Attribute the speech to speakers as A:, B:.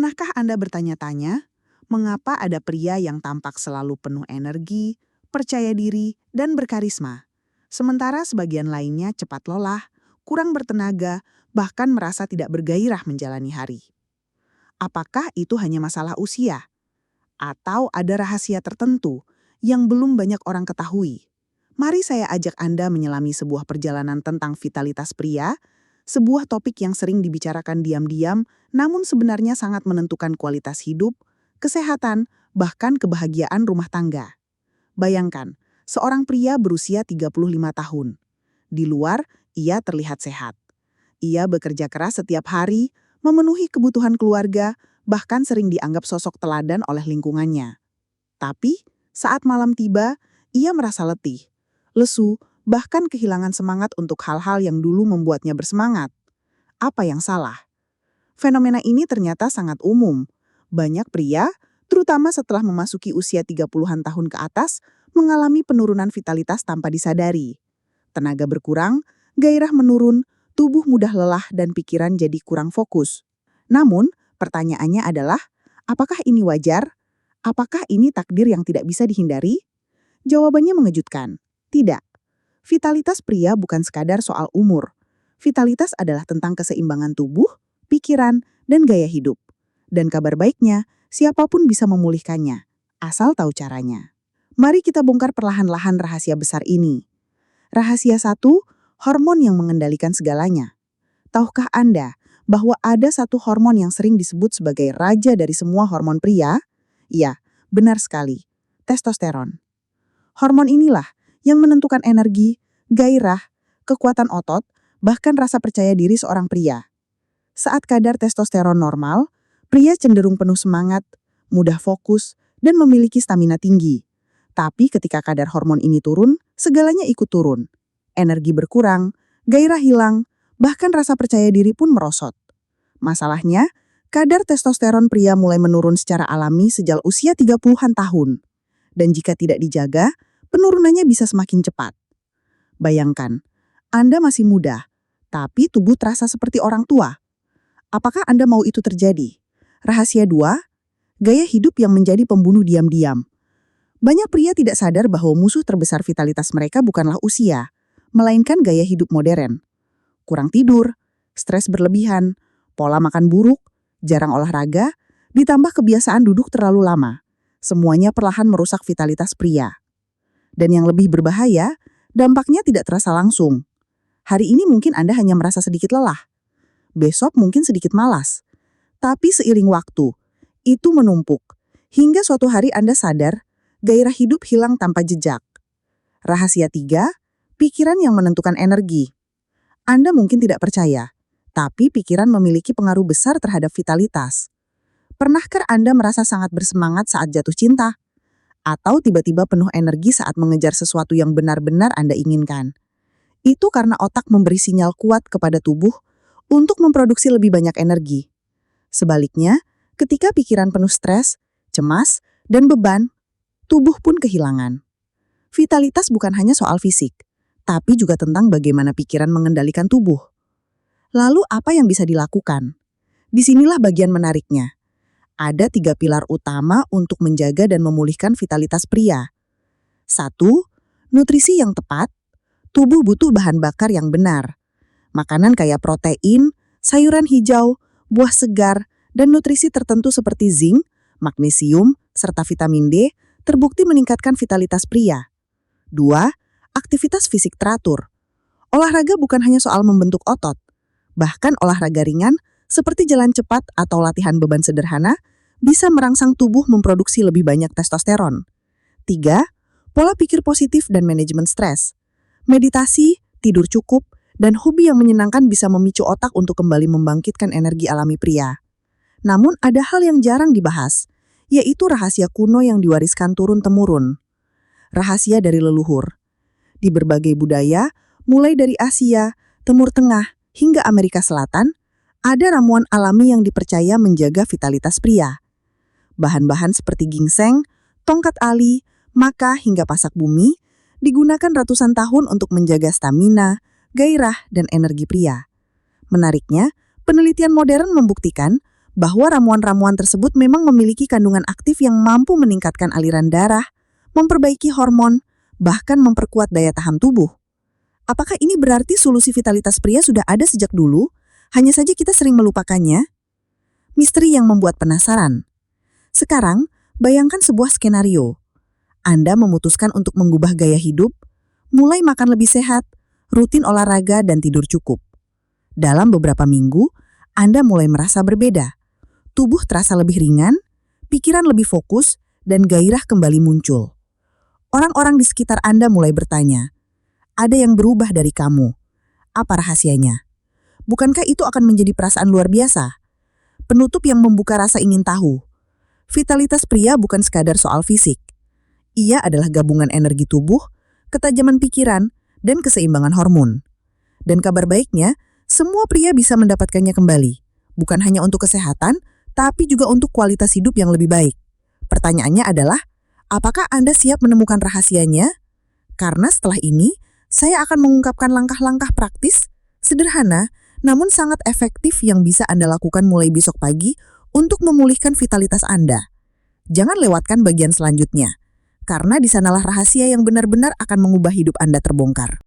A: Pernahkah Anda bertanya-tanya, mengapa ada pria yang tampak selalu penuh energi, percaya diri, dan berkarisma, sementara sebagian lainnya cepat lelah, kurang bertenaga, bahkan merasa tidak bergairah menjalani hari? Apakah itu hanya masalah usia? Atau ada rahasia tertentu yang belum banyak orang ketahui? Mari saya ajak Anda menyelami sebuah perjalanan tentang vitalitas pria, sebuah topik yang sering dibicarakan diam-diam, namun sebenarnya sangat menentukan kualitas hidup, kesehatan, bahkan kebahagiaan rumah tangga. Bayangkan, seorang pria berusia 35 tahun. Di luar, ia terlihat sehat. Ia bekerja keras setiap hari, memenuhi kebutuhan keluarga, bahkan sering dianggap sosok teladan oleh lingkungannya. Tapi, saat malam tiba, ia merasa letih, lesu, bahkan kehilangan semangat untuk hal-hal yang dulu membuatnya bersemangat. Apa yang salah? Fenomena ini ternyata sangat umum. Banyak pria, terutama setelah memasuki usia 30-an tahun ke atas, mengalami penurunan vitalitas tanpa disadari. Tenaga berkurang, gairah menurun, tubuh mudah lelah dan pikiran jadi kurang fokus. Namun, pertanyaannya adalah, apakah ini wajar? Apakah ini takdir yang tidak bisa dihindari? Jawabannya mengejutkan. Tidak. Vitalitas pria bukan sekadar soal umur. Vitalitas adalah tentang keseimbangan tubuh, pikiran, dan gaya hidup. Dan kabar baiknya, siapapun bisa memulihkannya, asal tahu caranya. Mari kita bongkar perlahan-lahan rahasia besar ini. Rahasia 1, hormon yang mengendalikan segalanya. Tahukah Anda bahwa ada satu hormon yang sering disebut sebagai raja dari semua hormon pria? Iya, benar sekali, testosteron. Hormon inilah yang menentukan energi, gairah, kekuatan otot, bahkan rasa percaya diri seorang pria. Saat kadar testosteron normal, pria cenderung penuh semangat, mudah fokus, dan memiliki stamina tinggi. Tapi ketika kadar hormon ini turun, segalanya ikut turun. Energi berkurang, gairah hilang, bahkan rasa percaya diri pun merosot. Masalahnya, kadar testosteron pria mulai menurun secara alami sejak usia 30-an tahun. Dan jika tidak dijaga, penurunannya bisa semakin cepat. Bayangkan, Anda masih muda, tapi tubuh terasa seperti orang tua. Apakah Anda mau itu terjadi? Rahasia 2, gaya hidup yang menjadi pembunuh diam-diam. Banyak pria tidak sadar bahwa musuh terbesar vitalitas mereka bukanlah usia, melainkan gaya hidup modern. Kurang tidur, stres berlebihan, pola makan buruk, jarang olahraga, ditambah kebiasaan duduk terlalu lama. Semuanya perlahan merusak vitalitas pria. Dan yang lebih berbahaya, dampaknya tidak terasa langsung. Hari ini mungkin Anda hanya merasa sedikit lelah. Besok mungkin sedikit malas. Tapi seiring waktu, itu menumpuk. Hingga suatu hari Anda sadar, gairah hidup hilang tanpa jejak. Rahasia 3, pikiran yang menentukan energi. Anda mungkin tidak percaya, tapi pikiran memiliki pengaruh besar terhadap vitalitas. Pernahkah Anda merasa sangat bersemangat saat jatuh cinta? Atau tiba-tiba penuh energi saat mengejar sesuatu yang benar-benar Anda inginkan? Itu karena otak memberi sinyal kuat kepada tubuh untuk memproduksi lebih banyak energi. Sebaliknya, ketika pikiran penuh stres, cemas, dan beban, tubuh pun kehilangan. Vitalitas bukan hanya soal fisik, tapi juga tentang bagaimana pikiran mengendalikan tubuh. Lalu apa yang bisa dilakukan? Disinilah bagian menariknya. Ada 3 pilar utama untuk menjaga dan memulihkan vitalitas pria. 1. Nutrisi yang tepat. Tubuh butuh bahan bakar yang benar. Makanan kaya protein, sayuran hijau, buah segar, dan nutrisi tertentu seperti zinc, magnesium, serta vitamin D terbukti meningkatkan vitalitas pria. 2. Aktivitas fisik teratur. Olahraga bukan hanya soal membentuk otot. Bahkan olahraga ringan seperti jalan cepat atau latihan beban sederhana, bisa merangsang tubuh memproduksi lebih banyak testosteron. 3. Pola pikir positif dan manajemen stres. Meditasi, tidur cukup, dan hobi yang menyenangkan bisa memicu otak untuk kembali membangkitkan energi alami pria. Namun ada hal yang jarang dibahas, yaitu rahasia kuno yang diwariskan turun-temurun. Rahasia dari leluhur. Di berbagai budaya, mulai dari Asia, Timur Tengah, hingga Amerika Selatan, ada ramuan alami yang dipercaya menjaga vitalitas pria. Bahan-bahan seperti ginseng, tongkat ali, maka hingga pasak bumi digunakan ratusan tahun untuk menjaga stamina, gairah, dan energi pria. Menariknya, penelitian modern membuktikan bahwa ramuan-ramuan tersebut memang memiliki kandungan aktif yang mampu meningkatkan aliran darah, memperbaiki hormon, bahkan memperkuat daya tahan tubuh. Apakah ini berarti solusi vitalitas pria sudah ada sejak dulu, hanya saja kita sering melupakannya? Misteri yang membuat penasaran. Sekarang, bayangkan sebuah skenario. Anda memutuskan untuk mengubah gaya hidup, mulai makan lebih sehat, rutin olahraga, dan tidur cukup. Dalam beberapa minggu, Anda mulai merasa berbeda. Tubuh terasa lebih ringan, pikiran lebih fokus, dan gairah kembali muncul. Orang-orang di sekitar Anda mulai bertanya, ada yang berubah dari kamu. Apa rahasianya? Bukankah itu akan menjadi perasaan luar biasa? Penutup yang membuka rasa ingin tahu. Vitalitas pria bukan sekadar soal fisik. Ia adalah gabungan energi tubuh, ketajaman pikiran, dan keseimbangan hormon. Dan kabar baiknya, semua pria bisa mendapatkannya kembali. Bukan hanya untuk kesehatan, tapi juga untuk kualitas hidup yang lebih baik. Pertanyaannya adalah, apakah Anda siap menemukan rahasianya? Karena setelah ini, saya akan mengungkapkan langkah-langkah praktis, sederhana, namun sangat efektif yang bisa Anda lakukan mulai besok pagi untuk memulihkan vitalitas Anda. Jangan lewatkan bagian selanjutnya, karena di sanalah rahasia yang benar-benar akan mengubah hidup Anda terbongkar.